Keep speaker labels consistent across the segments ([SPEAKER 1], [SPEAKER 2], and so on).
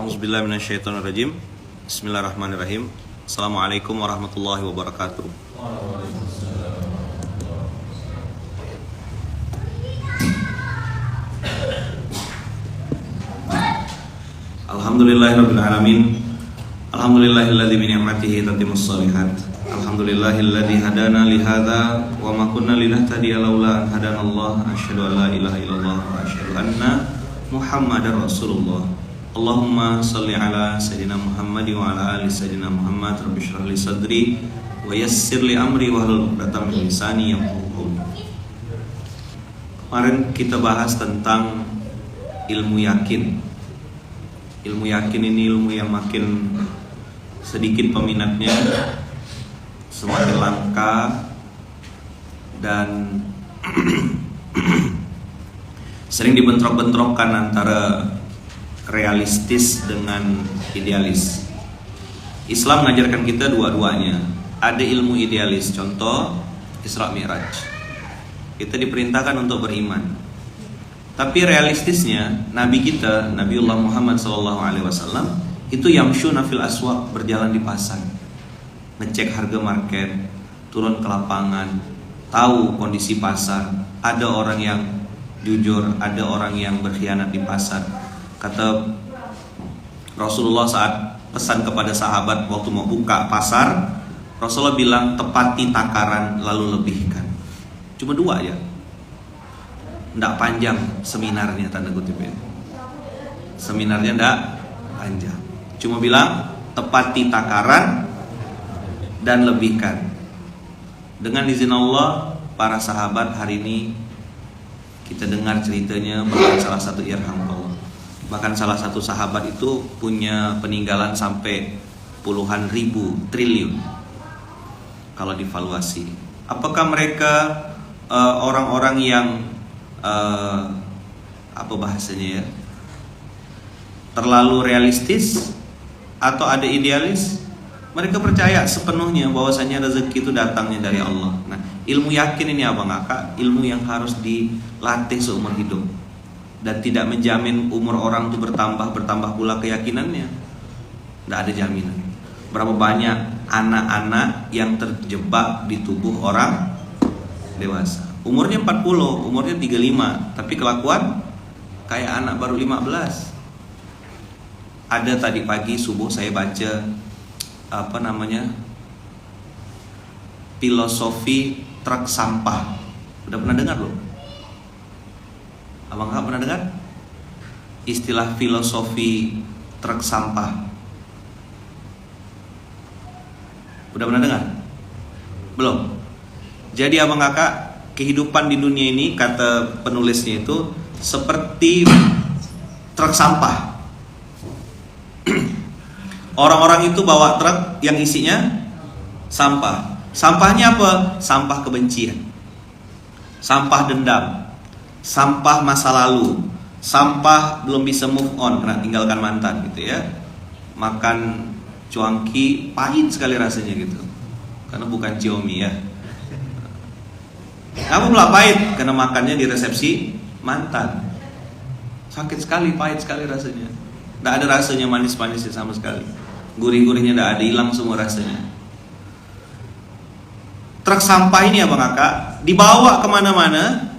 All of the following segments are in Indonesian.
[SPEAKER 1] A'udzubillahi minasyaitonirrajim. Bismillahirrahmanirrahim. Assalamualaikum warahmatullahi wabarakatuh. Alhamdulillahirabbil alamin. Alhamdulillahilladzi bi ni'matihi tatimmus shalihat. Alhamdulillahilladzi hadana li hadza wa ma kunna linahtadiya laula an hadanallah. Asyhadu an la ilaha illallah wa asyhadu anna Muhammadar Rasulullah. Allahumma salli ala Sayyidina Muhammad wa ala ali Sayyidina Muhammad. Rabbi shrah li sadri wa yassir li amri wahlul 'uqdatam min lisani yafqahu qawli. Kemarin kita bahas tentang ilmu yakin. Ilmu yakin ini ilmu yang makin sedikit peminatnya, semakin langka, dan sering dibentrok-bentrokkan antara realistis dengan idealis. Islam mengajarkan kita dua-duanya. Ada ilmu idealis, contoh Isra Mi'raj. Kita diperintahkan untuk beriman. Tapi realistisnya Nabi kita, Nabiullah Muhammad SAW, itu yamshuna fil aswaq, berjalan di pasar, ngecek harga market, turun ke lapangan, tahu kondisi pasar. Ada orang yang jujur, ada orang yang berkhianat di pasar. Kata Rasulullah saat pesan kepada sahabat waktu mau buka pasar, Rasulullah bilang tepati takaran lalu lebihkan. Cuma dua ya, ndak panjang seminarnya, tanda kutip ya. Seminarnya ndak panjang, cuma bilang tepati takaran dan lebihkan. Dengan izin Allah, para sahabat hari ini kita dengar ceritanya bahkan salah satu irham Allah. Bahkan salah satu sahabat itu punya peninggalan sampai puluhan ribu triliun kalau divaluasi. Apakah mereka orang-orang yang apa bahasanya ya, terlalu realistis atau ada idealis? Mereka percaya sepenuhnya bahwasanya rezeki itu datangnya dari Allah. Nah, ilmu yakin ini abang kakak, ilmu yang harus dilatih seumur hidup. Dan tidak menjamin umur orang itu bertambah pula keyakinannya. Tidak ada jaminan. Berapa banyak anak-anak yang terjebak di tubuh orang dewasa, umurnya 40, umurnya 35, tapi kelakuan kayak anak baru 15. Ada tadi pagi subuh saya baca filosofi truk sampah. Udah pernah dengar belum? Abang nggak pernah dengar istilah filosofi truk sampah? Udah pernah dengar? Belum? Jadi abang kakak, kehidupan di dunia ini kata penulisnya itu seperti truk sampah. Orang-orang itu bawa truk yang isinya sampah. Sampahnya apa? Sampah kebencian, sampah dendam, sampah masa lalu, sampah belum bisa move on karena tinggalkan mantan gitu ya. Makan cuanki pahit sekali rasanya gitu, karena bukan ciomi ya. Kamu pula pahit karena makannya di resepsi mantan. Sakit sekali, pahit sekali rasanya. Tidak ada rasanya manis-manisnya sama sekali. Gurih-gurihnya tidak ada, hilang semua rasanya. Truk sampah ini ya bang kakak, dibawa kemana-mana,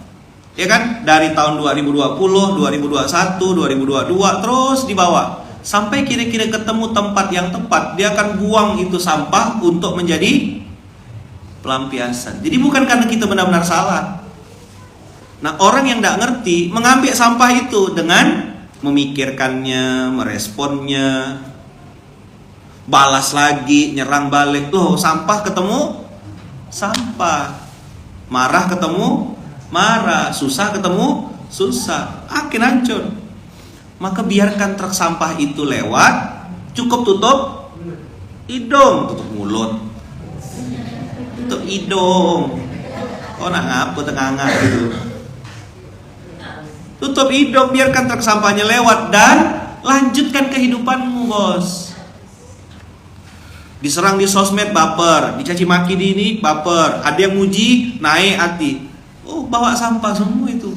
[SPEAKER 1] ya kan? Dari tahun 2020, 2021, 2022 terus dibawa sampai kira-kira ketemu tempat yang tepat, dia akan buang itu sampah untuk menjadi pelampiasan. Jadi bukan karena kita benar-benar salah. Nah, orang yang tidak ngerti mengambil sampah itu dengan memikirkannya, meresponnya, balas lagi, nyerang balik. Loh, sampah ketemu sampah, marah ketemu marah, susah ketemu susah, akhir hancur. Maka biarkan truk sampah itu lewat, cukup tutup hidung, tutup mulut, tutup hidung. Oh nak ngapa tengah-tengah gitu. Tutup hidung, biarkan truk sampahnya lewat dan lanjutkan kehidupanmu, bos. Diserang di sosmed baper, dicaci maki di ini baper, ada yang muji naik hati. Oh, bawa sampah semua itu.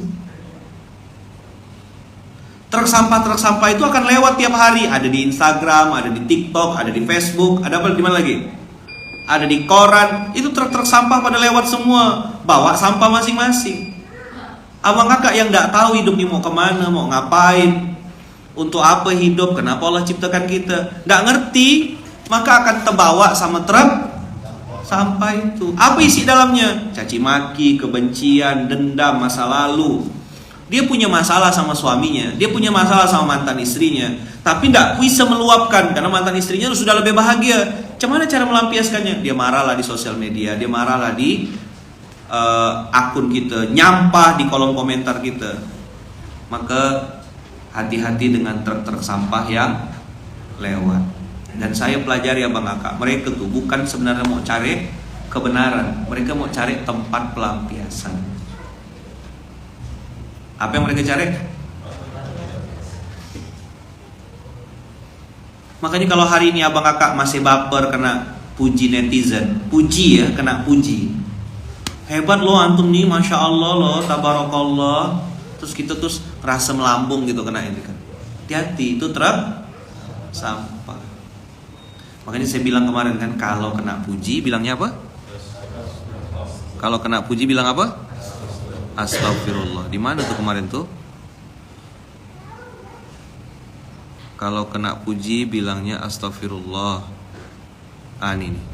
[SPEAKER 1] Truk sampah itu akan lewat tiap hari. Ada di Instagram, ada di TikTok, ada di Facebook, ada apa di mana lagi? Ada di koran. Itu truk-truk sampah pada lewat semua, bawa sampah masing-masing. Abang kakak yang nggak tahu hidup ini mau kemana, mau ngapain, untuk apa hidup, kenapa Allah ciptakan kita, nggak ngerti, maka akan terbawa sama truk sampah itu. Apa isi dalamnya? Caci maki, kebencian, dendam, masa lalu. Dia punya masalah sama suaminya, dia punya masalah sama mantan istrinya, tapi tidak bisa meluapkan karena mantan istrinya sudah lebih bahagia. Bagaimana cara melampiaskannya? Dia marahlah di sosial media, dia marahlah di akun kita, nyampah di kolom komentar kita. Maka hati-hati dengan truk-truk sampah yang lewat. Dan saya pelajari abang kakak, mereka tuh bukan sebenarnya mau cari kebenaran, mereka mau cari tempat pelampiasan. Apa yang mereka cari? Makanya kalau hari ini abang kakak masih baper kena puji netizen, puji ya, kena puji. Hebat lo antum nih, masya Allah lo, tabarakallah. Terus kita terus rasa melambung gitu kena ini kan. Hati-hati, itu truk sampah. Makanya saya bilang kemarin kan, kalau kena puji bilangnya apa? Kalau kena puji bilang apa? Astagfirullah. Di mana tuh kemarin tuh? Kalau kena puji bilangnya astagfirullah. Ini nih.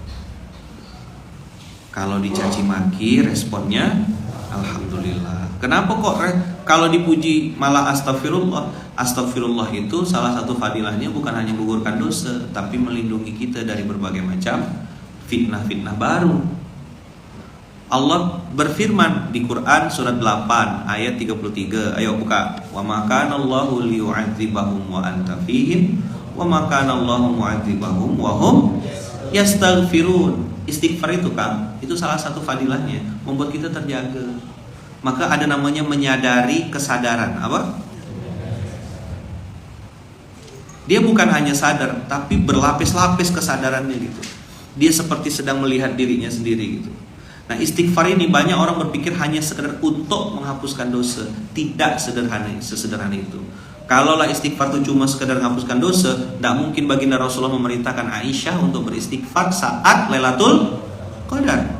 [SPEAKER 1] Kalau dicaci maki responnya alhamdulillah. Kenapa kok kalau dipuji malah astagfirullah? Astagfirullah itu salah satu fadilahnya bukan hanya menggugurkan dosa, tapi melindungi kita dari berbagai macam fitnah-fitnah baru. Allah berfirman di Quran surat 8 ayat 33. Ayo buka. Wa ma kana Allahu liyu'adzibahum wa anta fihim wa ma kana Allahu mu'adzibahum wa hum yastaghfirun. Istighfar itu kan, itu salah satu fadilahnya, membuat kita terjaga. Maka ada namanya menyadari kesadaran. Apa? Dia bukan hanya sadar, tapi berlapis-lapis kesadarannya gitu. Dia seperti sedang melihat dirinya sendiri gitu. Nah, istighfar ini banyak orang berpikir hanya sekedar untuk menghapuskan dosa. Tidak sesederhana itu. Kalaulah istighfar itu cuma sekedar menghapuskan dosa, tidak mungkin baginda Rasulullah memerintahkan Aisyah untuk beristighfar saat Lailatul Qadar.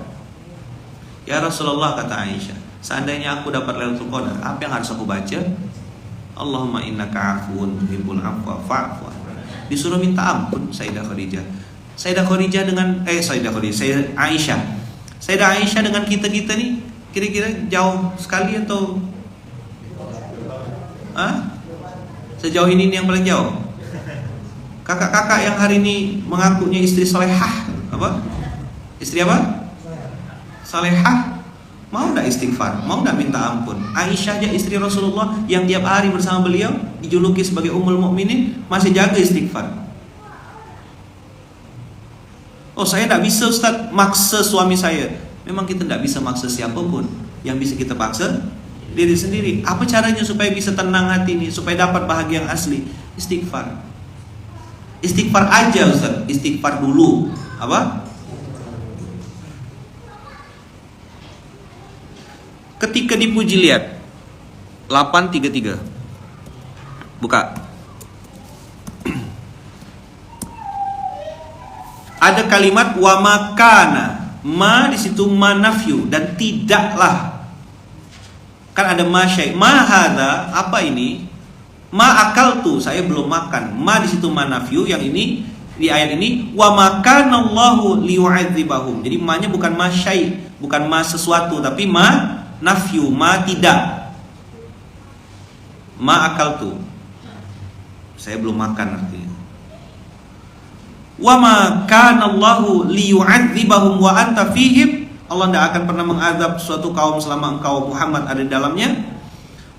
[SPEAKER 1] Ya Rasulullah, kata Aisyah, seandainya aku dapat Lailatul Qadar, apa yang harus aku baca? Allahumma innaka afuwun tuhibbul afwa fa'fu. Disuruh minta ampun Sayyidah Khadijah. Sayyidah Aisyah. Sayyidah Aisyah dengan kita-kita nih kira-kira jauh sekali atau sejauh ini yang paling jauh? Kakak-kakak yang hari ini mengakunya istri salehah, apa? Istri apa? Salehah. Mau enggak istighfar? Mau enggak minta ampun? Aisyah aja istri Rasulullah yang tiap hari bersama beliau dijuluki sebagai Ummul Mukminin masih jaga istighfar. Oh, saya tidak bisa Ustaz maksa suami saya. Memang kita tidak bisa maksa siapapun. Yang bisa kita paksa diri sendiri. Apa caranya supaya bisa tenang hati ini, supaya dapat bahagia yang asli? Istighfar. Istighfar aja Ustaz. Istighfar dulu. Apa? Ketika dipuji, lihat 833. Buka. Ada kalimat wa makana, ma di situ ma nafyu, dan tidaklah. Kan ada ma syai', ma hadza, apa ini? Ma akaltu, saya belum makan. Ma di situ ma nafyu, yang ini di ayat ini wa makana Allahu liyu'adzibahum. Jadi ma-nya bukan ma syai', bukan ma sesuatu, tapi ma nafyu, ma tidak. Ma akaltu, saya belum makan artinya. Wa ma kana Allahu liyu'adzibahum wa anta fihim. Allah tidak akan pernah mengazab suatu kaum selama engkau Muhammad ada di dalamnya.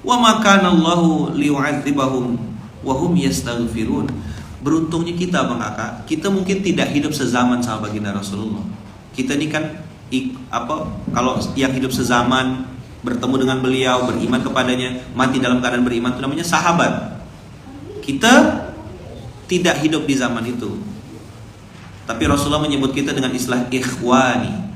[SPEAKER 1] Wa ma kana Allahu liyu'adzibahum wa hum yastaghfirun. Beruntungnya kita Bang Kakak, kita mungkin tidak hidup sezaman sama baginda Rasulullah. Kita ini kan kalau yang hidup sezaman, bertemu dengan beliau, beriman kepadanya, mati dalam keadaan beriman, itu namanya sahabat. Kita tidak hidup di zaman itu. Tapi Rasulullah menyebut kita dengan istilah ikhwani.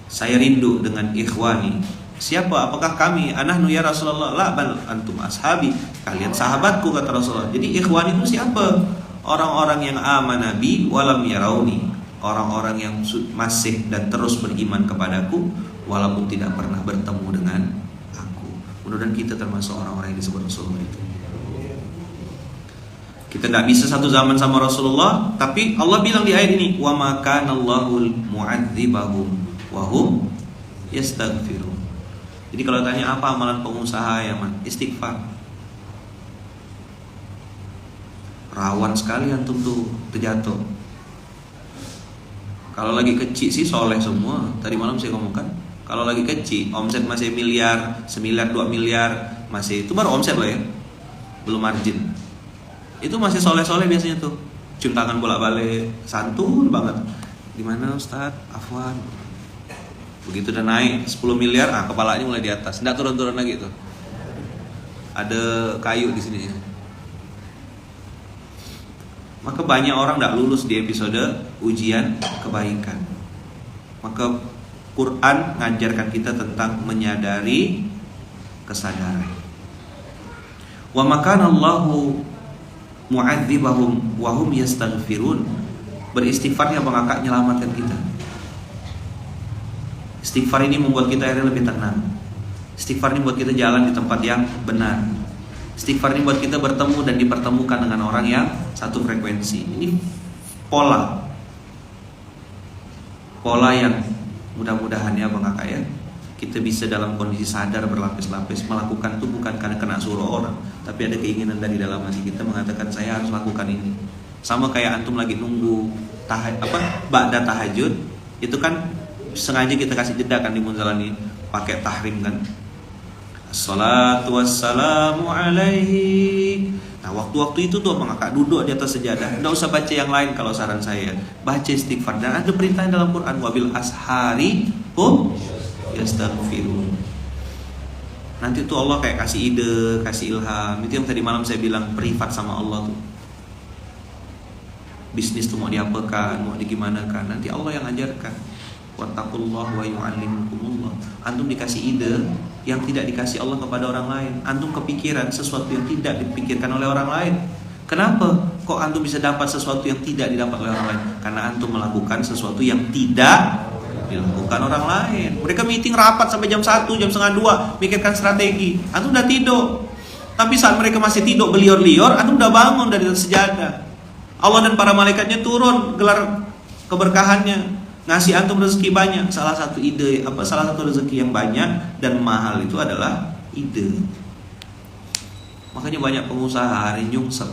[SPEAKER 1] Saya rindu dengan ikhwani. Siapa? Apakah kami? Anahnu ya Rasulullah. La bal antum ashabi. Kalian sahabatku, kata Rasulullah. Jadi ikhwan itu siapa? Orang-orang yang amanabi walam yarauni. Orang-orang yang masih dan terus beriman kepadaku walaupun tidak pernah bertemu dengan aku. Mudah-mudahan kita termasuk orang-orang yang disebut Rasulullah itu. Kita tidak bisa satu zaman sama Rasulullah, tapi Allah bilang di ayat ini, wa ma kana Allahul mu'adzibahum wa hum yastaghfirun. Jadi kalau tanya apa amalan pengusaha ya man, istighfar. Rawan sekali antum tuh terjatuh. Kalau lagi kecil sih soleh semua. Tadi malam saya ngomongkan, kalau lagi kecil omset masih miliar, 1 miliar, 2 miliar, masih itu baru omset loh ya, belum margin. Itu masih soleh-soleh biasanya tuh. Cium tangan bolak-balik, santun banget. Gimana Ustadz? Afwan. Begitu udah naik 10 miliar, kepalanya mulai di atas. Nggak turun-turun lagi tuh. Ada kayu di sini. Maka banyak orang nggak lulus di episode ujian kebaikan. Maka Quran ngajarkan kita tentang menyadari kesadaran. Wa makana Allahu mu'adzibahum wa hum yastaghfirun. Beristighfarnya mengangkat menyelamatkan kita. Istighfar ini membuat kita akhirnya lebih tenang. Istighfar ini membuat kita jalan di tempat yang benar. Istighfar ini buat kita bertemu dan dipertemukan dengan orang yang satu frekuensi. Ini pola yang mudah-mudahan ya Bang Kakak ya, kita bisa dalam kondisi sadar berlapis-lapis melakukan itu bukan karena kena suruh orang, tapi ada keinginan dari dalam hati kita mengatakan saya harus lakukan ini. Sama kayak antum lagi nunggu ba'da tahajud, itu kan sengaja kita kasih jeda kan di Munzalani pakai tahrim kan. Assalatu wassalamu alaihi. Nah waktu-waktu itu tuh Bang Kakak duduk di atas sejadah, nggak usah baca yang lain kalau saran saya, baca istighfar. Dan ada perintah dalam Quran, wabil ashari hum yastaghfirun. Nanti tuh Allah kayak kasih ide, kasih ilham. Itu yang tadi malam saya bilang, privat sama Allah tuh. Bisnis tuh mau diapakan, mau digimanakan, nanti Allah yang ajarkan. Wattaqullah wa yu'allimukumullah. Antum dikasih ide yang tidak dikasih Allah kepada orang lain. Antum kepikiran sesuatu yang tidak dipikirkan oleh orang lain. Kenapa? Kok antum bisa dapat sesuatu yang tidak didapat oleh orang lain? Karena antum melakukan sesuatu yang tidak dilakukan orang lain. Mereka meeting rapat sampai jam 1, jam setengah 2, mikirkan strategi. Antum udah tidur. Tapi saat mereka masih tidur belior-lior, antum udah bangun dari sejadah. Allah dan para malaikatnya turun gelar keberkahannya, ngasih antum rezeki banyak. Salah satu rezeki yang banyak dan mahal itu adalah ide. Makanya banyak pengusaha hari nyungsep,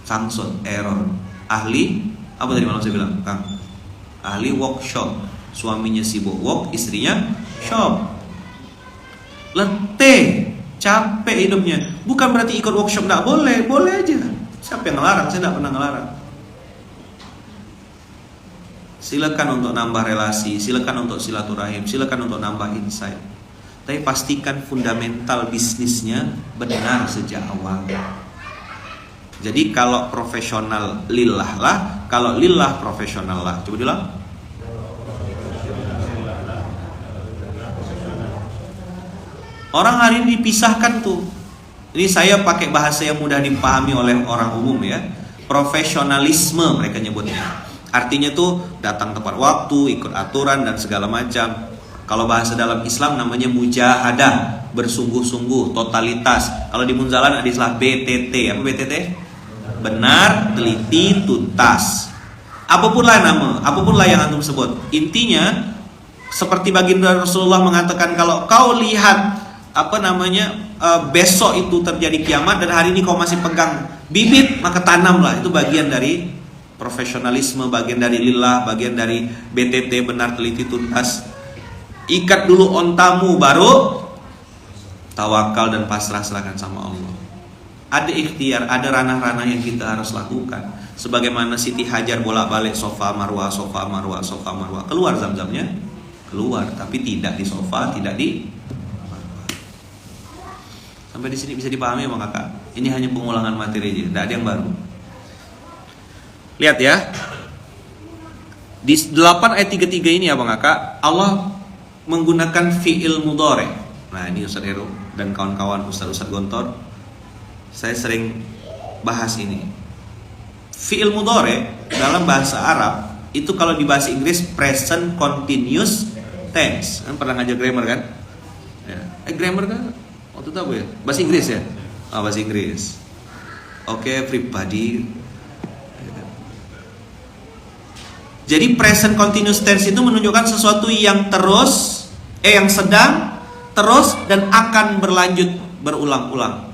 [SPEAKER 1] sangsut, error. Ahli apa tadi malam saya bilang, Kang? Ahli workshop, suaminya sibuk work, istrinya shop. Letih, capek hidupnya. Bukan berarti ikut workshop nggak boleh, boleh aja. Siapa yang ngelarang? Saya nggak pernah ngelarang. Silakan untuk nambah relasi, silakan untuk silaturahim, silakan untuk nambah insight. Tapi pastikan fundamental bisnisnya benar sejak awal. Jadi kalau profesional lillah lah, kalau lillah profesional lah. Coba diulang. Orang hari ini dipisahkan tuh. Ini saya pakai bahasa yang mudah dipahami oleh orang umum ya. Profesionalisme mereka nyebutnya. Artinya tuh datang tepat waktu, ikut aturan dan segala macam. Kalau bahasa dalam Islam namanya mujahadah, bersungguh-sungguh, totalitas. Kalau di Munzalan ada istilah BTT. Apa BTT? Benar, teliti, tuntas. Apapun lah nama, apapun lah yang antum sebut. Intinya seperti baginda Rasulullah mengatakan, kalau kau lihat besok itu terjadi kiamat dan hari ini kau masih pegang bibit, maka tanamlah. Itu bagian dari profesionalisme, bagian dari lillah, bagian dari BTT, benar, teliti, tuntas. Ikat dulu ontamu, baru tawakal dan pasrah serahkan sama Allah. Ada ikhtiar, ada ranah-ranah yang kita harus lakukan. Sebagaimana Siti Hajar bolak-balik sofa marwah, sofa marwah, sofa marwah. Keluar zam-zamnya, keluar, tapi tidak di sofa, tidak di marwah. Sampai di sini bisa dipahami Bang Kakak. Ini hanya pengulangan materi aja, tidak ada yang baru. Lihat ya, di 8 ayat 33 ini ya Bang Kakak, Allah menggunakan fi'il mudhari. Nah, ini Ustaz Heru dan kawan-kawan Ustaz Gontor, saya sering bahas ini. Fi'il mudhari dalam bahasa Arab itu kalau di bahasa Inggris present continuous tense. Kan pernah ngajar grammar kan? Ya. Grammar kan? Waktu itu apa ya? Bahasa Inggris ya? Oh, bahasa Inggris. Oke, everybody. Jadi present continuous tense itu menunjukkan sesuatu yang terus, yang sedang, terus dan akan berlanjut berulang-ulang.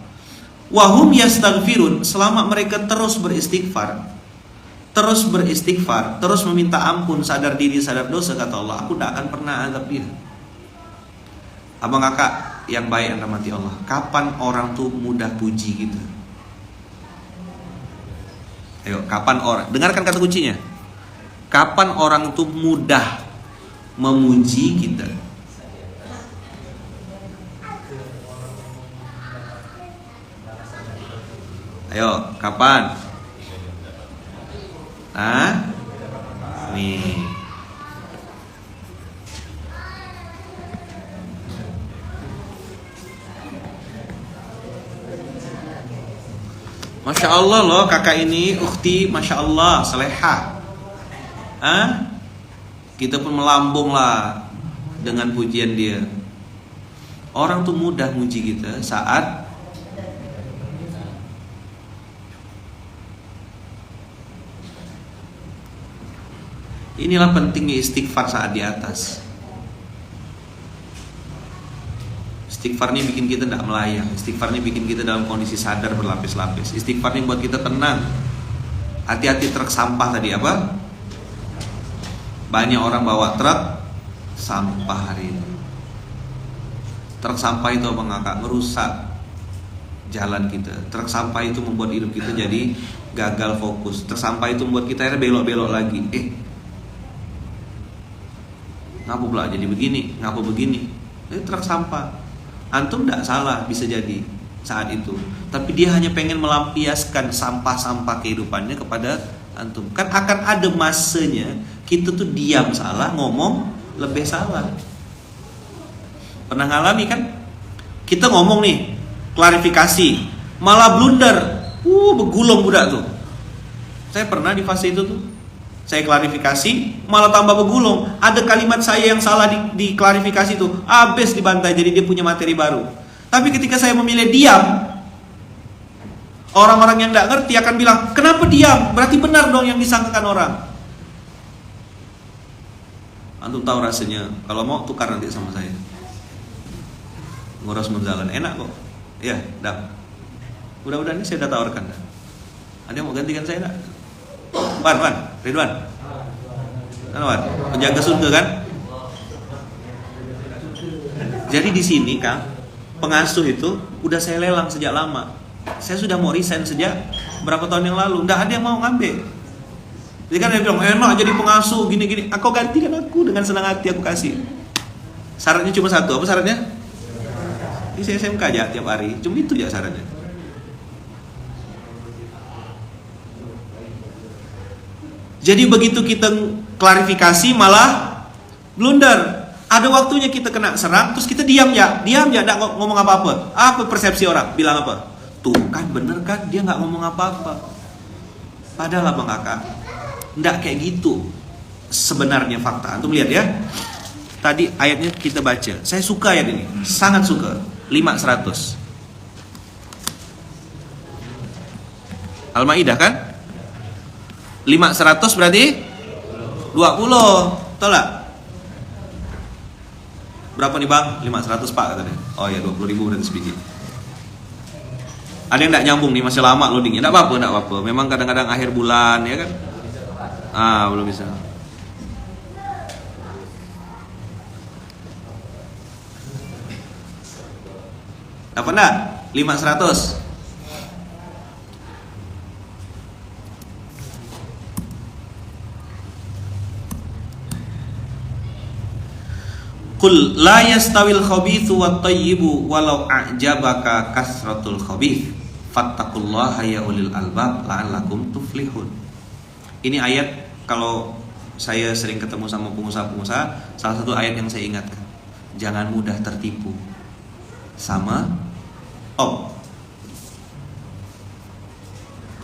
[SPEAKER 1] Wahum yastaghfirun, selama mereka terus beristighfar, terus meminta ampun, sadar diri, sadar dosa, kata Allah, aku tidak akan pernah azab dia. Abang kakak yang baik yang rahmati Allah, kapan orang tuh mudah puji gitu? Ayo, kapan orang, dengarkan kata kuncinya. Kapan orang tuh mudah memuji kita? Ayo, kapan? Nih. Masya Allah loh kakak ini, ukhti, Masya Allah, salehah. Kita pun melambung lah dengan pujian dia. Orang tuh mudah muji kita saat inilah pentingnya istighfar saat di atas. Istighfarnya bikin kita tidak melayang. Istighfarnya bikin kita dalam kondisi sadar berlapis-lapis. Istighfarnya buat kita tenang. Hati-hati truk sampah tadi apa? Banyak orang bawa truk sampah hari ini. Truk sampah itu abang kakak merusak jalan kita. Truk sampah itu membuat hidup kita jadi gagal fokus. Truk sampah itu membuat kita akhirnya belok-belok lagi. Ngapa pula jadi begini? Ngapa begini? Truk sampah. Antum tidak salah bisa jadi saat itu. Tapi dia hanya pengen melampiaskan sampah-sampah kehidupannya kepada antum. Kan akan ada masanya kita tuh diam salah, ngomong lebih salah. Pernah ngalami kan? Kita ngomong nih, klarifikasi, malah blunder. Begulung budak tuh. Saya pernah di fase itu tuh. Saya klarifikasi, malah tambah begulung. Ada kalimat saya yang salah di klarifikasi itu, habis dibantai, jadi dia punya materi baru. Tapi ketika saya memilih diam, orang-orang yang tidak ngerti akan bilang, kenapa diam? Berarti benar dong yang disangkakan orang. Antum tahu rasanya, kalau mau tukar nanti sama saya. Nguras menjalan, enak kok. Ya, dah. Mudah-mudahan ini saya udah tawarkan. Ada yang mau gantikan saya enggak? Ridwan. Wan, penjaga surga kan? Jadi di sini Kang, pengasuh itu udah saya lelang sejak lama. Saya sudah mau resign sejak berapa tahun yang lalu. Nggak ada yang mau ngambil. Jadi kan dia bilang, enak jadi pengasuh gini-gini. Aku gantikan aku dengan senang hati aku kasih. Syaratnya cuma satu. Apa syaratnya? Isi SMK aja tiap hari. Cuma itu aja syaratnya. Jadi begitu kita klarifikasi malah blunder. Ada waktunya kita kena serang, terus kita diam ya, nggak ngomong apa-apa. Apa persepsi orang? Bilang apa? Tuh kan bener kan, dia nggak ngomong apa-apa. Padahal abang kakak, nggak kayak gitu. Sebenarnya fakta. Antum lihat ya. Tadi ayatnya kita baca. Saya suka ayat ini, sangat suka. 5:100. Al-Maidah kan? 5:100 berarti 20. Betul gak? Berapa nih bang? 5:100 pak katanya. Oh ya 20.000 berarti sebiji. Ada yang gak nyambung nih, masih lama loadingnya. Gak apa-apa. Memang kadang-kadang akhir bulan ya kan. Belum bisa. Apa enggak? 5:100. Qul la yastawil khabithu wat thayyibu walau a'jabaka kasratul khabith fattaqullaha ya ulil albab la'allakum tuflihun. Ini ayat kalau saya sering ketemu sama pengusaha-pengusaha, salah satu ayat yang saya ingatkan. jangan mudah tertipu sama top.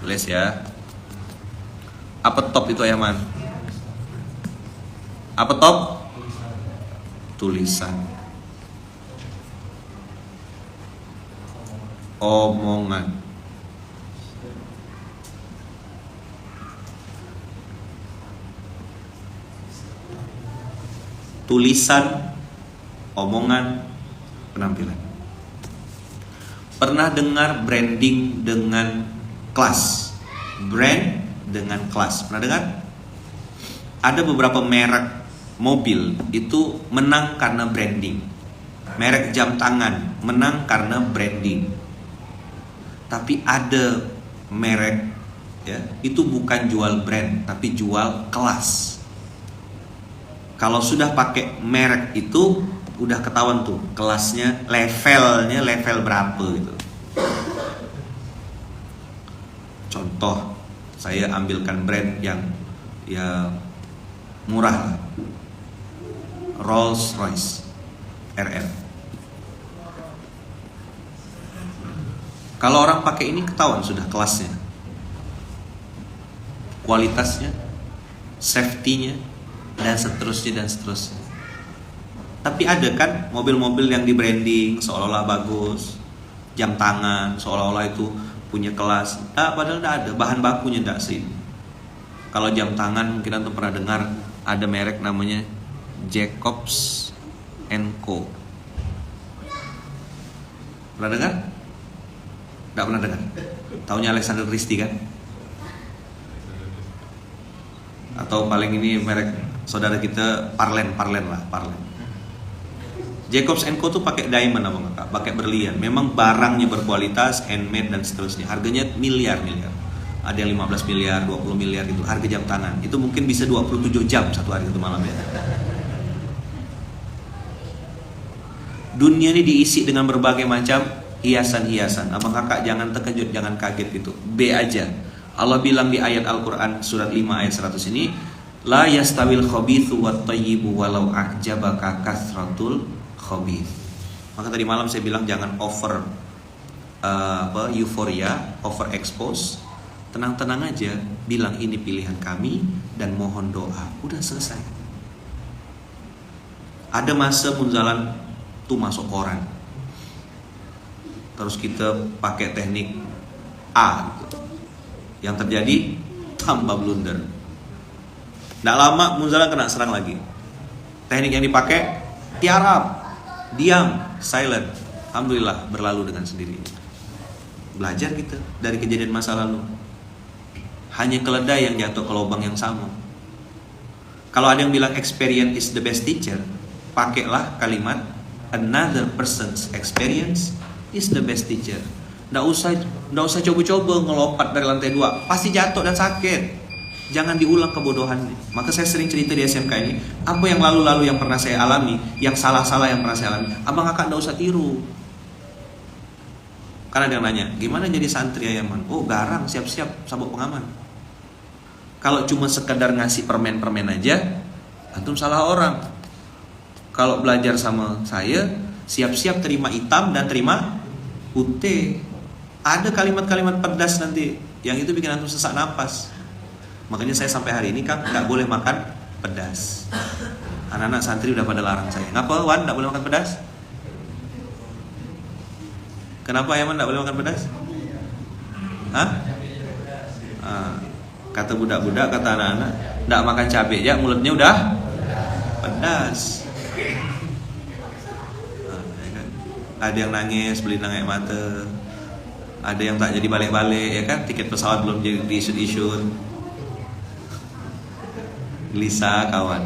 [SPEAKER 1] Tulis ya. Apa top itu Ayaman? Apa top? Tulisan. Omongan. Tulisan, omongan, penampilan. Pernah dengar branding dengan kelas? Brand dengan kelas. Pernah dengar? Ada beberapa merek mobil itu menang karena branding. Merek jam tangan menang karena branding. Tapi ada merek ya, itu bukan jual brand tapi jual kelas. Kalau sudah pakai merek itu udah ketahuan tuh kelasnya, levelnya level berapa gitu. Contoh, saya ambilkan brand yang ya murah, Rolls Royce RR. Kalau orang pakai ini ketahuan sudah kelasnya, kualitasnya, safety-nya, dan seterusnya dan seterusnya. Tapi ada kan mobil-mobil yang di branding seolah-olah bagus, jam tangan seolah-olah itu punya kelas. Padahal tidak ada, bahan bakunya tidak sih. Kalau jam tangan mungkin antum pernah dengar ada merek namanya Jacobs & Co. Pernah dengar? Tidak pernah dengar. Taunya Alexander Christie kan? Atau paling ini merek saudara kita Parlen lah. Jacobs & Co tuh pakai diamond apa enggak? Pakai berlian. Memang barangnya berkualitas, handmade dan seterusnya. Harganya miliar. Ada yang 15 miliar, 20 miliar gitu. Harga jam tangan. Itu mungkin bisa 27 jam satu hari itu malam ya. Dunia ini diisi dengan berbagai macam hiasan-hiasan. Abang kakak jangan terkejut, jangan kaget gitu. B aja. Allah bilang di ayat Al-Quran surat 5 ayat 100 ini, la yastawil khabithu wat thayyibu walau a'jabaka kathratul khabith. Maka tadi malam saya bilang jangan over euforia, over expose. Tenang-tenang aja, bilang ini pilihan kami dan mohon doa. Udah selesai. Ada masa munzalan tuh masuk koran. Terus kita pakai teknik A gitu. Yang terjadi tambah blunder. Nggak lama munzalan kena serang lagi. Teknik yang dipakai tiarap, diam, silent. Alhamdulillah berlalu dengan sendirinya. Belajar kita dari kejadian masa lalu. Hanya keledai yang jatuh ke lubang yang sama. Kalau ada yang bilang experience is the best teacher, pakailah kalimat another person's experience is the best teacher. Nggak usah coba-coba ngelompat dari lantai 2, pasti jatuh dan sakit. Jangan diulang kebodohan. Maka saya sering cerita di SMK ini, apa yang lalu-lalu yang pernah saya alami, yang salah-salah yang pernah saya alami, abang kakak nggak usah tiru. Karena ada yang nanya, gimana jadi santri Ayaman? Oh garang, siap-siap sabuk pengaman. Kalau cuma sekedar ngasih permen-permen aja, antum salah orang. Kalau belajar sama saya, siap-siap terima hitam dan terima putih. Ada kalimat-kalimat pedas nanti, yang itu bikin antum sesak napas. Makanya saya sampai hari ini kan nggak boleh makan pedas. Anak-anak santri udah pada larang saya. Ngapa Wan nggak boleh makan pedas? Kenapa Ayaman nggak boleh makan pedas? Hah? Kata budak-budak, kata anak-anak, nggak makan cabai ya mulutnya udah pedas. Ada yang nangis, beli air mata. Ada yang tak jadi balik-balik ya kan, tiket pesawat belum jadi diisut-isut. Gelisah kawan.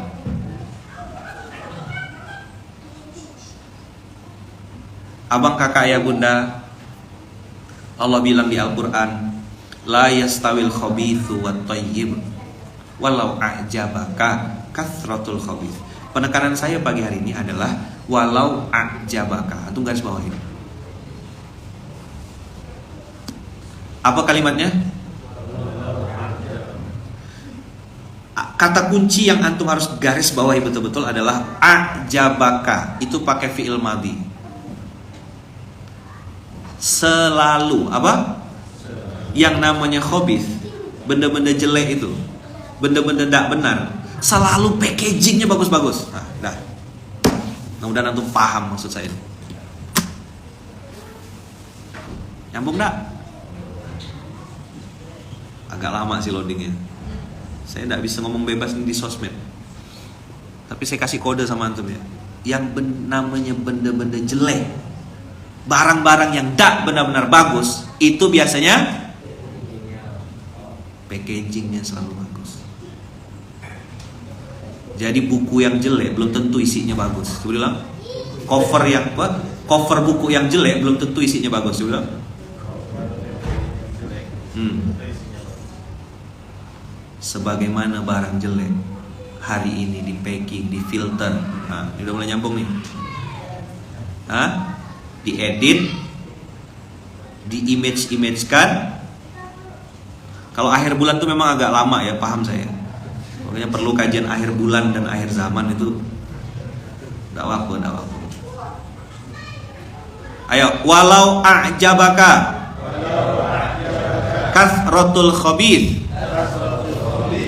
[SPEAKER 1] Abang kakak ayah bunda, Allah bilang di Al-Quran, la yastawil khabithu wat thayyib walau a'jabaka kathratul khabith. Penekanan saya pagi hari ini adalah walau a'jabaka. Antum garis bawah ini. Apa kalimatnya? Kata kunci yang antum harus garis bawahi betul-betul adalah a'jabaka. Itu pakai fi'il madhi. Selalu apa? Yang namanya khabith, benda-benda jelek itu, benda-benda tidak benar, selalu packagingnya bagus-bagus. Nah, dah. Mudah-mudahan antum paham maksud saya. Nyambung enggak? Agak lama sih loadingnya. Saya tidak bisa ngomong bebas di sosmed. Tapi saya kasih kode sama antum ya. Yang namanya benda-benda jelek, barang-barang yang tidak benar-benar bagus, itu biasanya packagingnya selalu bagus. Jadi buku yang jelek belum tentu isinya bagus. Coba bilang, cover buku yang jelek belum tentu isinya bagus. Coba bilang. Sebagaimana barang jelek hari ini di packing, di filter. Nah, ini udah mulai nyambung nih. Diedit, di-image-kan. Kalau akhir bulan tuh memang agak lama ya, paham saya. Pokoknya perlu kajian akhir bulan dan akhir zaman itu. Enggak apa-apa. Ayo, walau a'jabaka kathratul khabith.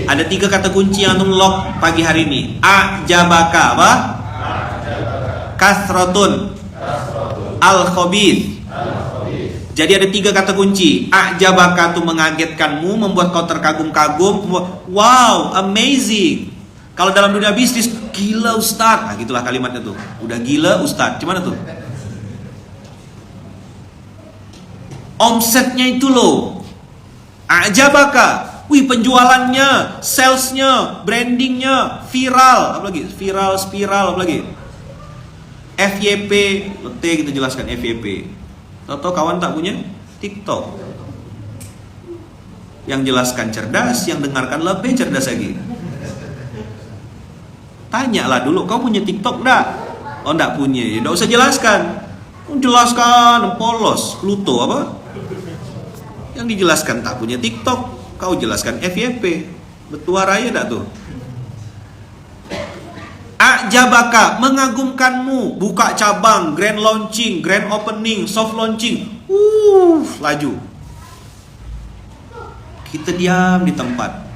[SPEAKER 1] Ada 3 kata kunci yang antum lock pagi hari ini. A'jabaka apa? Kathratun al-khabith. Jadi ada 3 kata kunci. A'jabaka itu mengagetkanmu, membuat kau terkagum-kagum. Wow, amazing. Kalau dalam dunia bisnis, gila Ustadz. Nah, gitulah kalimatnya tuh. Udah gila Ustadz. Gimana tuh? Omsetnya itu loh. A'jabaka. Wih, penjualannya, salesnya, brandingnya, viral. Apa lagi? Viral, spiral, apa lagi? FYP. Letih kita jelaskan FYP. Tahu kawan tak punya TikTok. Yang jelaskan cerdas, yang dengarkan lebih cerdas lagi. Tanyalah dulu, kau punya TikTok enggak? Oh enggak punya, ya enggak usah jelaskan. Jelaskan, polos, Pluto apa? Yang dijelaskan tak punya TikTok, kau jelaskan FYP. Betua raya enggak tuh? A'jabaka, mengagumkanmu, buka cabang, grand launching, grand opening, soft launching. Laju. Kita diam di tempat.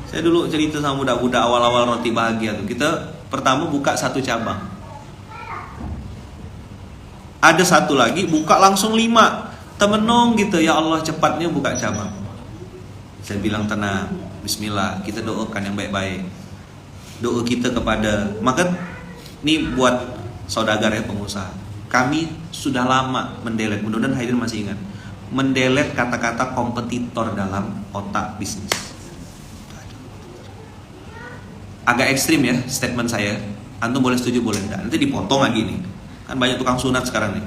[SPEAKER 1] Saya dulu cerita sama budak-budak awal-awal roti bahagia tuh. Kita pertama buka 1 cabang. Ada 1 lagi buka langsung 5. Temenung gitu, ya Allah cepatnya buka cabang. Saya bilang tenang, bismillah, kita doakan yang baik-baik. Doa kita kepada, maka ini buat saudagar ya pengusaha. Kami sudah lama mendelete, mudah-mudahan hadirin masih ingat, mendelete kata-kata kompetitor dalam otak bisnis. Agak ekstrim ya statement saya. Antum boleh setuju boleh enggak. Nanti dipotong lagi nih. Kan banyak tukang sunat sekarang nih.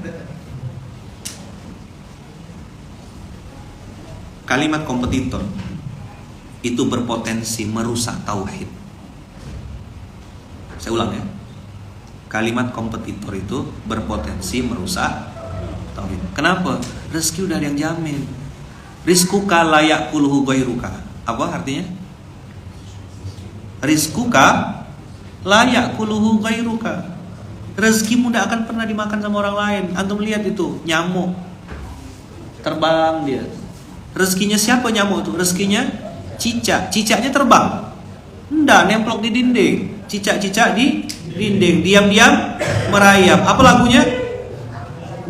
[SPEAKER 1] Kalimat kompetitor itu berpotensi merusak tauhid. Saya ulang ya. Kalimat kompetitor itu berpotensi merusak tauhid. Kenapa? Rezeki udah ada yang jamin. Rizquka la ya'kuluhu ghairuka. Apa artinya? Rizquka la ya'kuluhu ghairuka. Rezekimu tidak akan pernah dimakan sama orang lain. Antum lihat itu, nyamuk terbang dia. Rezekinya siapa nyamuk itu? Rezekinya cicak. Cicaknya terbang. Enggak, nemplok di dinding. Cicak-cicak di dinding, diam-diam merayap. Apa lagunya?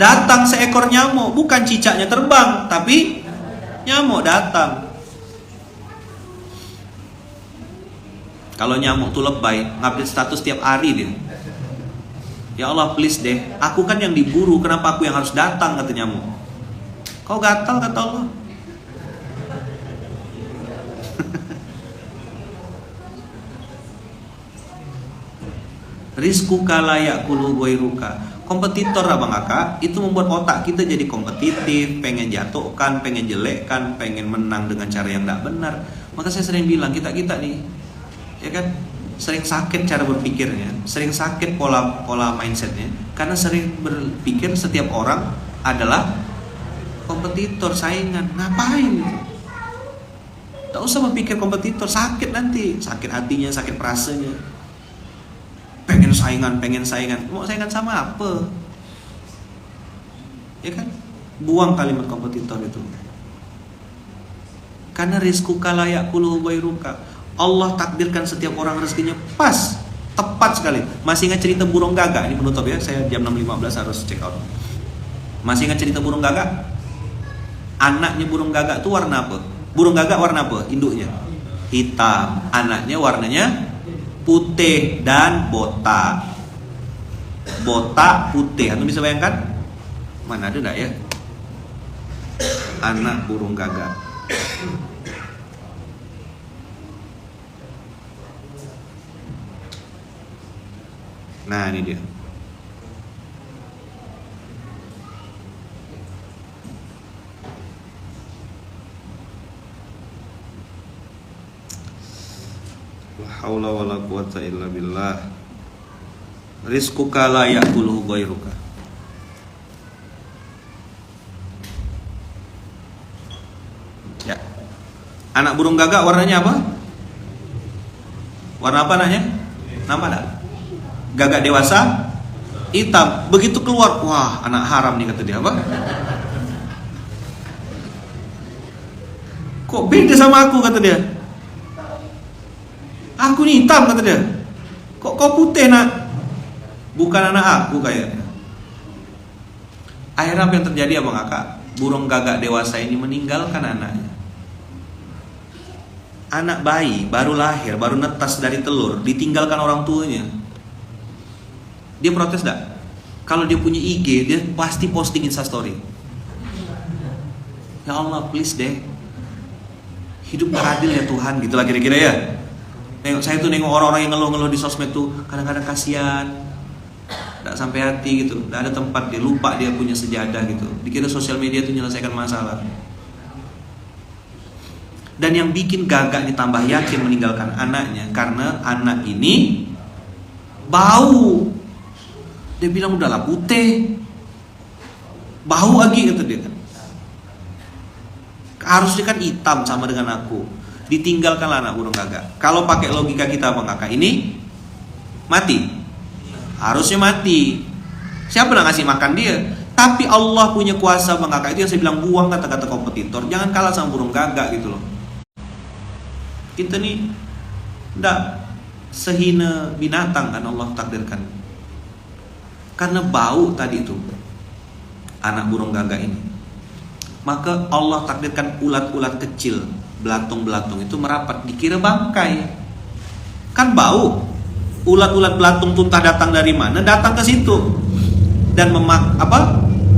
[SPEAKER 1] Datang seekor nyamuk. Bukan cicaknya terbang, tapi nyamuk datang. Kalau nyamuk tuh lebay, ngupdate status tiap hari dia. Ya Allah please deh, aku kan yang diburu, kenapa aku yang harus datang, kata nyamuk. Kau gatal kata Allah. Rizquka la ya'kulu ghairuka. Kompetitor abang kakak itu membuat otak kita jadi kompetitif, pengen jatuhkan, pengen jelekkan, pengen menang dengan cara yang tidak benar. Maka saya sering bilang kita nih, ya kan, sering sakit cara berpikirnya, sering sakit pola mindsetnya, karena sering berpikir setiap orang adalah kompetitor, saingan. Ngapain? Tak usah berpikir kompetitor, sakit nanti, sakit hatinya, sakit perasanya. Pengen saingan. Mau saingan sama apa? Ya kan? Buang kalimat kompetitor itu. Karena rizquka la ya'kuluhu ghairuka. Allah takdirkan setiap orang rezekinya pas, tepat sekali. Masih ingat cerita burung gagak? Ini penutup ya, saya jam 6.15 harus check out. Masih ingat cerita burung gagak? Anaknya burung gagak itu warna apa? Burung gagak warna apa? Induknya hitam, anaknya warnanya putih dan botak. Botak putih, Anda bisa bayangkan? Mana ada enggak ya? Anak burung gagak. Nah, ini dia. La haula wala quwata illa billah. Rizquka la ya'kuluhu ghairuka. Ya. Anak burung gagak warnanya apa? Warna apa anaknya? Nama ada? Gagak dewasa hitam. Begitu keluar, wah, anak haram nih kata dia. Apa? Kok beda sama aku kata dia? Aku nih hitam kata dia. Kok kau putih nak? Bukan anak aku kayaknya. Akhirnya apa yang terjadi abang kakak? Burung gagak dewasa ini meninggalkan anaknya. Anak bayi baru lahir, baru netas dari telur, ditinggalkan orang tuanya. Dia protes gak? Kalau dia punya IG, dia pasti posting Instastory. Ya Allah, please deh. Hidup gak adil ya Tuhan, gitulah kira-kira ya. Saya tuh nengok orang-orang yang ngeluh-ngeluh di sosmed tuh, kadang-kadang kasihan, gak sampai hati gitu, gak ada tempat, dia lupa dia punya sejadah gitu. Dikira sosial media tuh menyelesaikan masalah. Dan yang bikin gagak ditambah yakin meninggalkan anaknya, karena anak ini bau. Dia bilang udahlah putih, bau lagi kata dia kan. Harusnya kan hitam sama dengan aku. Ditinggalkanlah anak burung gagak. Kalau pakai logika kita bang kakak, ini mati. Harusnya mati. Siapa yang ngasih makan dia? Tapi Allah punya kuasa bang kakak. Itu yang saya bilang, buang kata-kata kompetitor. Jangan kalah sama burung gagak gitu loh. Kita nih enggak sehina binatang kan Allah takdirkan. Karena bau tadi itu anak burung gagak ini, maka Allah takdirkan ulat-ulat kecil, belatung-belatung itu merapat, dikira bangkai. Kan bau. Ulat-ulat belatung tuntah datang dari mana? Datang ke situ dan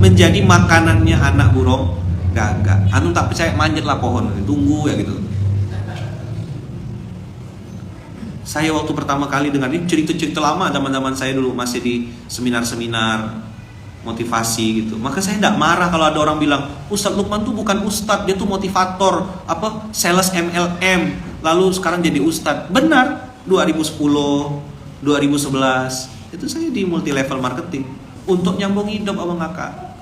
[SPEAKER 1] menjadi makanannya anak burung gagak. Anu tak percaya, manjatlah pohon, tunggu ya gitu. Saya waktu pertama kali dengar ini cerita-cerita lama, zaman-zaman saya dulu masih di seminar-seminar motivasi gitu. Maka saya tidak marah kalau ada orang bilang Ustadz Lukman tuh bukan ustadz, dia tuh motivator, sales MLM, lalu sekarang jadi ustadz. Benar, 2010, 2011 itu saya di multi level marketing untuk nyambung hidup abang kakak.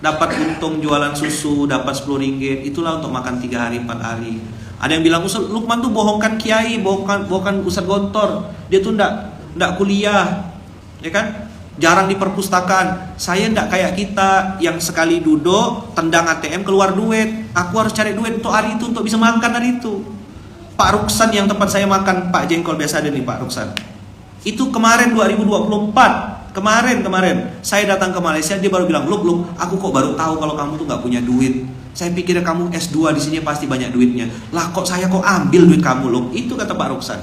[SPEAKER 1] Dapat untung jualan susu, dapat 10 ringgit, itulah untuk makan 3 hari 4 hari. Ada yang bilang Ustadz Lukman tuh bohongkan kiai, bohongkan Ustadz Gontor, dia tuh ndak kuliah, ya kan? Jarang di perpustakaan. Saya ndak kayak kita yang sekali duduk tendang ATM keluar duit. Aku harus cari duit untuk hari itu, untuk bisa makan hari itu. Pak Ruksan yang tempat saya makan, Pak Jengkol biasa ada nih Pak Ruksan. Itu kemarin 2024, kemarin saya datang ke Malaysia, dia baru bilang, Luk, aku kok baru tahu kalau kamu tuh nggak punya duit. Saya pikir kamu S2 di sini pasti banyak duitnya. Lah kok saya ambil duit kamu, Luk? Itu kata Pak Ruksan.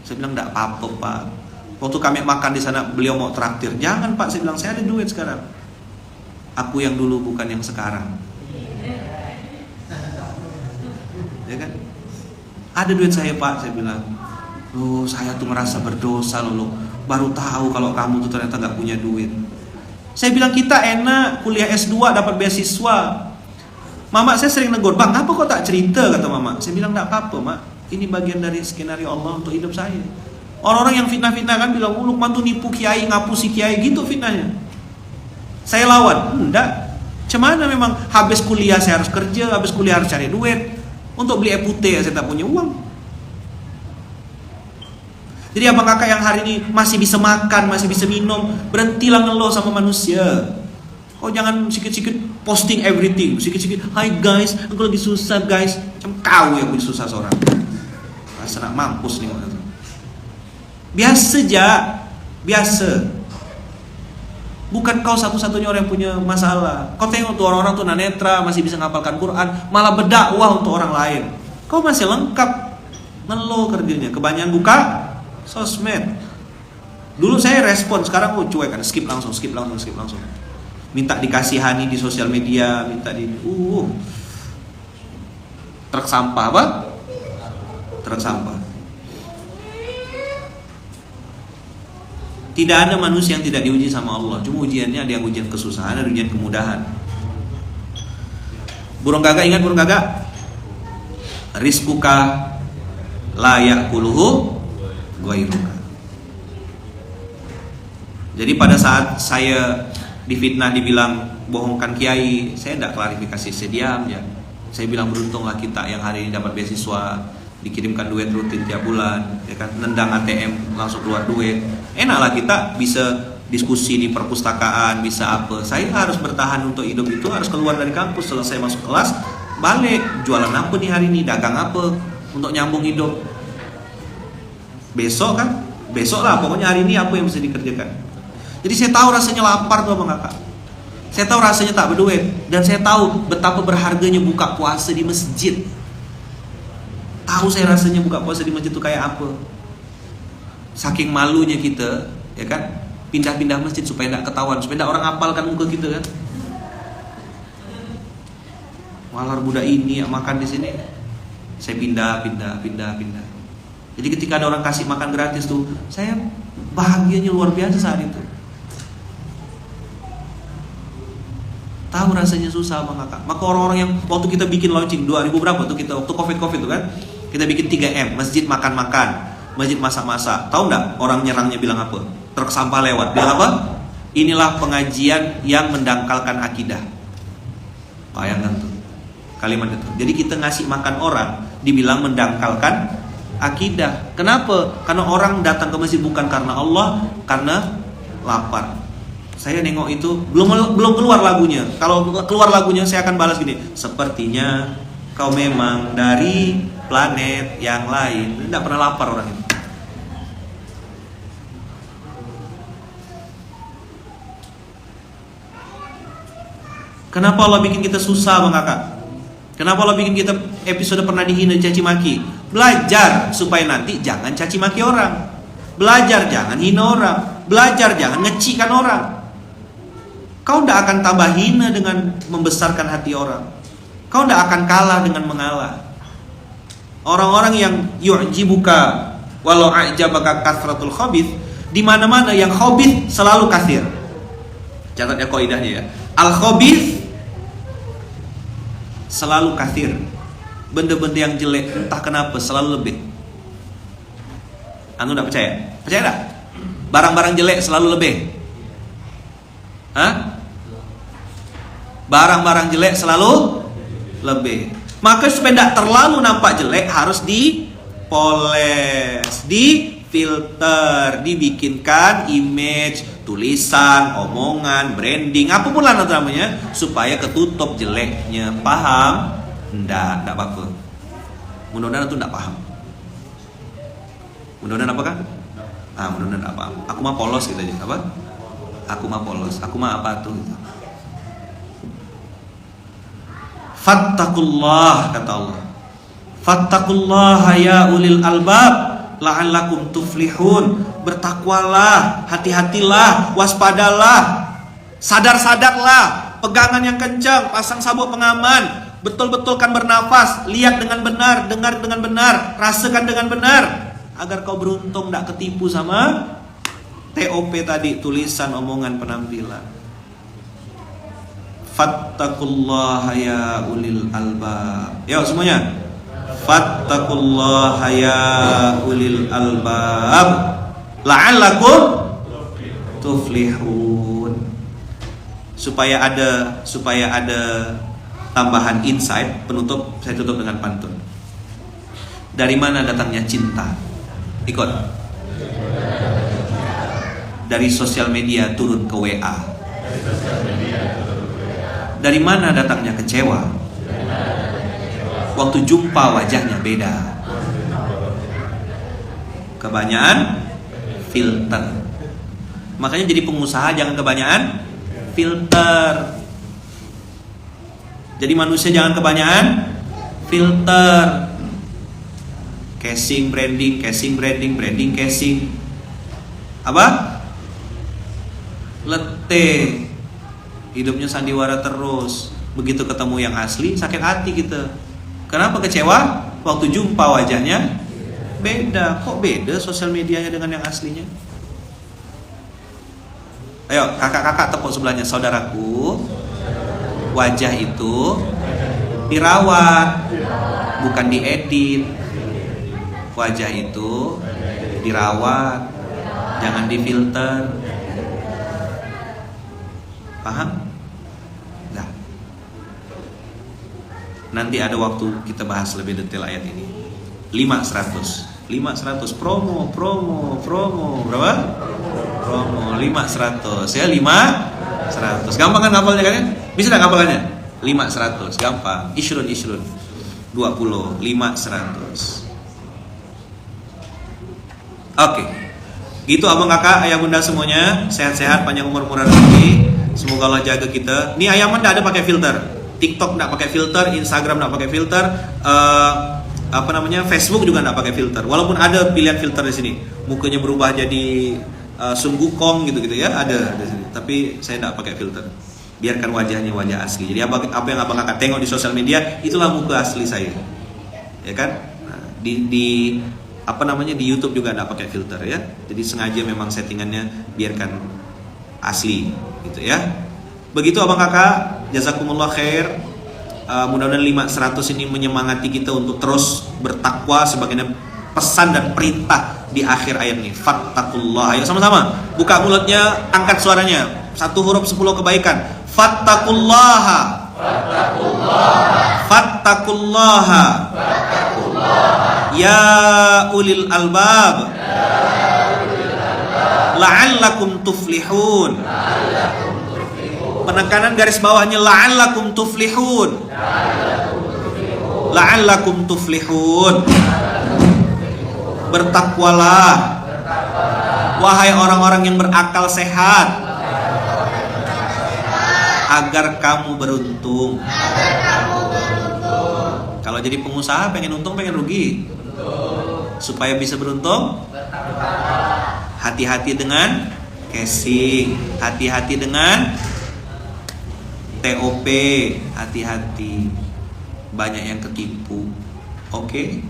[SPEAKER 1] Saya bilang nggak apa-apa Pak. Waktu kami makan di sana beliau mau traktir. Jangan Pak, saya bilang saya ada duit sekarang. Aku yang dulu bukan yang sekarang. Ya kan? Ada duit saya Pak, saya bilang. Loh, saya tuh merasa berdosa loh. Baru tahu kalau kamu tuh ternyata nggak punya duit. Saya bilang kita enak kuliah S2 dapat beasiswa. Mama saya sering negur, bang, apa kok tak cerita kata mama. Saya bilang nggak apa-apa mak, ini bagian dari skenario Allah untuk hidup saya. Orang-orang yang fitnah-fitnah kan bilang, Lukman tuh nipu kiai, ngapusi kiai gitu fitnahnya. Saya lawan, enggak. Cemana memang habis kuliah saya harus kerja, habis kuliah harus cari duit. Untuk beli air putih saya tak punya uang. Jadi abang kakak yang hari ini masih bisa makan, masih bisa minum, berhentilah ngeluh sama manusia. Oh jangan sikit-sikit posting everything, sikit-sikit, hi guys, aku lagi susah guys. Macam kau yang lagi susah seorang. Rasa nak mampus nih. Biasa aja, biasa. Bukan kau satu-satunya orang yang punya masalah. Kau tengok tuh orang-orang tunanetra masih bisa ngapalkan Quran, malah berdakwah untuk orang lain. Kau masih lengkap, ngeluh kerjanya. Kebanyakan buka sosmed. Dulu saya respon, sekarang aku cuek kan, skip langsung. Minta dikasihani di sosial media, minta di truk sampah apa? Truk sampah. Tidak ada manusia yang tidak diuji sama Allah. Cuma ujiannya ada yang ujian kesusahan, ada ujian kemudahan. Burung gagak, ingat burung gagak? Rizquka la ya'kuluhu ghairuka. Jadi pada saat saya difitnah, dibilang bohongkan kiai, saya tidak klarifikasi, saya diam ya. Saya bilang beruntunglah kita yang hari ini dapat beasiswa, dikirimkan duit rutin tiap bulan, ya kan, nendang ATM langsung keluar duit. Enaklah kita bisa diskusi di perpustakaan, bisa apa. Saya harus bertahan untuk hidup itu, harus keluar dari kampus, selesai masuk kelas, balik, jualan apa nih hari ini, dagang apa, untuk nyambung hidup. Besok kan, besok lah, pokoknya hari ini apa yang bisa dikerjakan. Jadi saya tahu rasanya lapar tuh abang kakak. Saya tahu rasanya tak berduit, dan saya tahu betapa berharganya buka puasa di masjid. Tahu saya rasanya buka puasa di masjid itu kayak apa. Saking malunya kita, ya kan, pindah-pindah masjid supaya tidak ketahuan, supaya tidak orang hafalkan muka kita kan. Walar budak ini makan di sini, saya pindah. Jadi ketika ada orang kasih makan gratis tuh, saya bahagianya luar biasa saat itu. Tahu rasanya susah bang kakak. Maka orang-orang yang waktu kita bikin launching 2000 berapa tuh kita waktu covid tuh kan, kita bikin 3M, masjid makan-makan, masjid masak-masak. Tahu nggak orang nyerangnya bilang apa? Truk sampah lewat, bilang apa? Inilah pengajian yang mendangkalkan akidah. Bayangkan tuh kalimat itu. Jadi kita ngasih makan orang dibilang mendangkalkan akidah. Kenapa? Karena orang datang ke masjid bukan karena Allah, karena lapar. Saya nengok itu belum keluar lagunya. Kalau keluar lagunya saya akan balas gini. Sepertinya kau memang dari planet yang lain. Tidak pernah lapar orang itu. Kenapa Allah bikin kita susah bang kakak? Kenapa Allah bikin kita episode pernah dihina, caci maki? Belajar supaya nanti jangan caci maki orang. Belajar jangan hina orang. Belajar jangan ngecikan orang. Kau tidak akan tambah hina dengan membesarkan hati orang. Kau tidak akan kalah dengan mengalah. Orang-orang yang yu'jibuka walau a'jabaka kathratul khabith, di mana-mana yang khabith selalu kathir. Catat ya kaidahnya ya. Al khabith selalu kathir. Benda-benda yang jelek entah kenapa selalu lebih. Anu tidak percaya? Percaya tak? Barang-barang jelek selalu lebih. Hah? Barang-barang jelek selalu lebih. Maka supaya tidak terlalu nampak jelek harus dipoles, difilter, dibikinkan image, tulisan, omongan, branding, apapun lah namanya, supaya ketutup jeleknya. Paham? Tidak apa-apa. Mudah-mudahan itu tidak paham. Mudah-mudahan apa kan? Mudah-mudahan tidak paham. Aku mah polos gitu aja. Apa? Aku mah polos. Aku mah apa tuh? Gitu. Fattakullah, kata Allah. Fattakullah ya ulil albab la'allakum tuflihun. Bertakwalah, hati-hatilah, waspadalah, sadar-sadarlah, pegangan yang kencang, pasang sabuk pengaman, betul-betulkan bernafas, lihat dengan benar, dengar dengan benar, rasakan dengan benar, agar kau beruntung tidak ketipu sama TOP tadi, tulisan, omongan, penampilan. Fattakullaha ya ulil albab. Yuk semuanya. Fattakullaha ya ulil albab la'allakum tuflihun. Supaya ada tambahan insight penutup, saya tutup dengan pantun. Dari mana datangnya cinta? Ikut. Dari sosial media turun ke WA. Dari mana datangnya kecewa? Waktu jumpa wajahnya beda. Kebanyakan filter. Makanya jadi pengusaha jangan kebanyakan filter. Jadi manusia jangan kebanyakan filter. Casing, branding, branding, casing. Apa? Letih. Hidupnya sandiwara terus. Begitu ketemu yang asli, sakit hati kita. Kenapa kecewa? Waktu jumpa wajahnya beda. Kok beda sosial medianya dengan yang aslinya? Ayo kakak-kakak tepuk sebelahnya. Saudaraku, wajah itu dirawat, bukan diedit. Wajah itu dirawat, jangan difilter. Paham? Nah, nanti ada waktu kita bahas lebih detail ayat ini. 500 promo berapa? Promo 500 ya, 500. Gampang kan ngapalnya kan? Bisa enggak ngapalnya? 500 gampang. Ishrun 20 500. Oke. Gitu abang kakak, ayah bunda semuanya, sehat-sehat, panjang umur murah rezeki. Semoga Allah jaga kita. Nih ayah enggak ada pakai filter. TikTok enggak pakai filter, Instagram enggak pakai filter, Facebook juga enggak pakai filter. Walaupun ada pilihan filter di sini. Mukanya berubah jadi Sun Wukong gitu-gitu ya, ada di sini. Tapi saya enggak pakai filter. Biarkan wajahnya wajah asli. Jadi apa yang abang kakak tengok di sosial media, itulah muka asli saya. Ya kan? Nah, di YouTube juga enggak pakai filter ya. Jadi sengaja memang settingannya biarkan asli gitu ya. Begitu abang kakak, jazakumullah khair. Mudah-mudahan 500 ini menyemangati kita untuk terus bertakwa sebagaimana pesan dan perintah di akhir ayat ini. Fattakullah. Ayo sama-sama buka mulutnya, angkat suaranya. 1 huruf 10 kebaikan. Fattakullaha. Fattakullaha. Ya ulil albab. La'allakum tuflihun. Penekanan garis bawahnya la'allakum tuflihun. La'allakum tuflihun. Bertakwalah, wahai orang-orang yang berakal sehat, agar kamu beruntung. Kalau jadi pengusaha pengen untung pengen rugi. Supaya bisa beruntung, hati-hati dengan casing, hati-hati dengan TOP, hati-hati, banyak yang ketipu. Oke?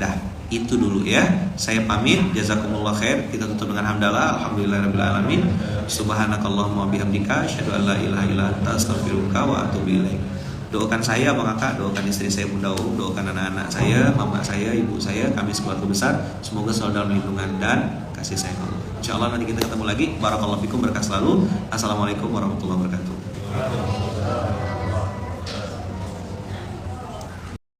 [SPEAKER 1] Dah, itu dulu ya. Saya pamit, jazakumullah khair. Kita tutup dengan hamdalah, alhamdulillahirabbil alamin. Subhanakallahumma bihamdika, asyhadu an la ilaha illa anta, astaghfiruka wa atubu ilaik. Doakan saya, Bang Kakak, doakan istri saya Bunda Um, doakan anak-anak saya, mama saya, ibu saya, kami sekeluarga besar, semoga selalu dalam lindungan dan kasih sayang Allah. Insyaallah nanti kita ketemu lagi. Barakallahu fikum, berkah selalu. Assalamualaikum warahmatullahi wabarakatuh.